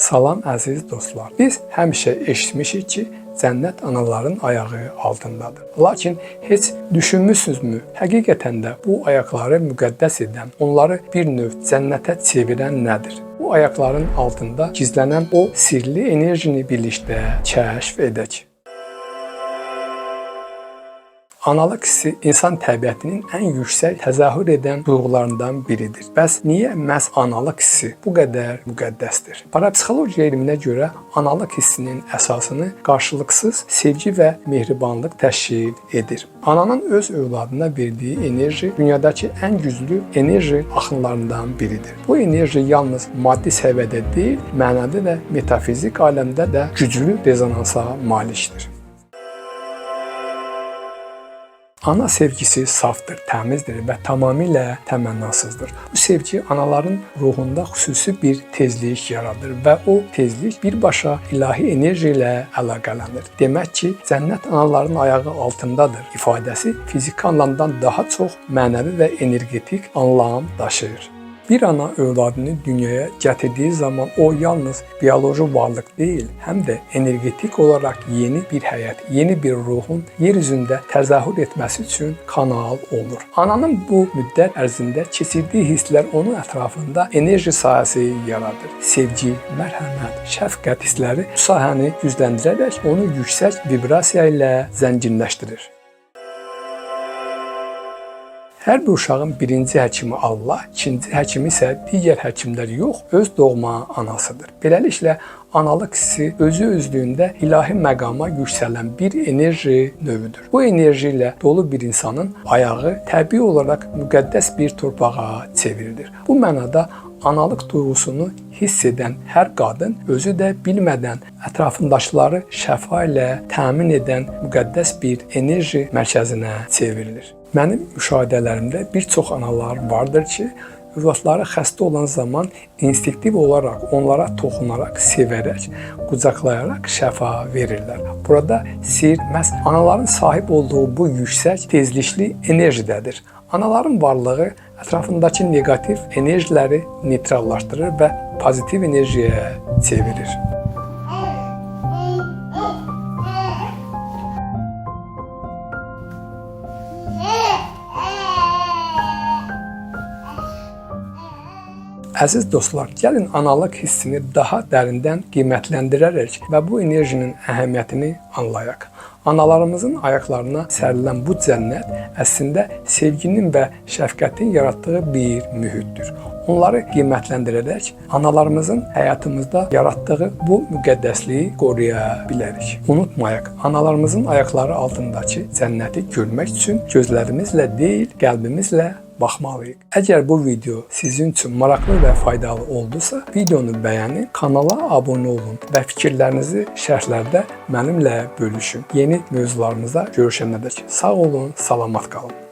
Salam əziz dostlar. Biz həmişə eşitmişik ki, cənnət anaların ayağı altındadır. Lakin heç düşünmüsünüzmü? Həqiqətən də bu ayaqları müqəddəs edən, onları bir növ cənnətə çevirən nədir? Bu ayaqların altında gizlənən o sirli enerjini birlikdə kəşf edək. Analıq hissi insan təbiətinin ən yüksək təzahür edən duyğularından biridir. Bəs niyə məhz analıq hissi bu qədər müqəddəsdir? Parapsixologiya elminə görə analıq hissinin əsasını qarşılıqsız sevgi və mehribanlıq təşkil edir. Ananın öz övladına verdiyi enerji dünyadakı ən güclü enerji axınlarından biridir. Bu enerji yalnız maddi səviyyədə deyil, mənəvi və metafizik aləmdə də güclü rezonansa malikdir. Ana sevgisi safdır, təmizdir və tamamilə təmənnasızdır. Bu sevgi anaların ruhunda xüsusi bir tezlik yaradır və o tezlik birbaşa ilahi enerji ilə əlaqələnir. Demək ki, cənnət anaların ayağı altındadır ifadəsi fiziki anlamdan daha çox mənəvi və energetik anlam daşıyır. Bir ana övladını dünyaya gətirdiyi zaman o yalnız bioloji varlıq deyil, həm də energetik olaraq yeni bir həyat, yeni bir ruhun yer üzündə təzahür etməsi üçün kanal olur. Ananın bu müddət ərzində keçirdiyi hisslər onun ətrafında enerji sahəsi yaradır. Sevgi, mərhəmət, şəfqət hissləri bu sahəni gücləndirərək onu yüksək vibrasiya ilə zənginləşdirir. Hər bir uşağın birinci həkimi Allah, ikinci həkimi isə digər həkimlər yox, öz doğma anasıdır. Beləliklə, analıq hissi özü özlüyündə ilahi məqama yüksələn bir enerji növüdür. Bu enerji ilə dolu bir insanın ayağı təbii olaraq müqəddəs bir torpağa çevrilir. Bu mənada analıq duyğusunu hiss edən hər qadın özü də bilmədən ətrafındakıları şəfa ilə təmin edən müqəddəs bir enerji mərkəzinə çevrilir. Mənim müşahidələrimdə bir çox analar vardır ki, övladları xəstə olan zaman instinktiv olaraq onlara toxunaraq, sevərək, qucaqlayaraq şəfa verirlər. Burada sir məhz anaların sahib olduğu bu yüksək tezlikli enerjidədir. Anaların varlığı ətrafındakı negativ enerjiləri neytrallaşdırır və pozitiv enerjiyə çevirir. Əziz dostlar, gəlin analıq hissini daha dərindən qiymətləndirərək və bu enerjinin əhəmiyyətini anlayaq. Analarımızın ayaqlarına sərilən bu cənnət əslində sevginin və şəfqətin yaratdığı bir mühitdir. Onları qiymətləndirərək analarımızın həyatımızda yaratdığı bu müqəddəsliyi qoruya bilərik. Unutmayaq, analarımızın ayaqları altındakı cənnəti görmək üçün gözlərimizlə deyil, qəlbimizlə baxmalıyıq. Əgər bu video sizin üçün maraqlı və faydalı oldusa, videonu bəyənin, kanala abunə olun və fikirlərinizi şərhlərdə mənimlə bölüşün. Yeni mövzularımıza görüşənədək sağ olun, salamat qalın.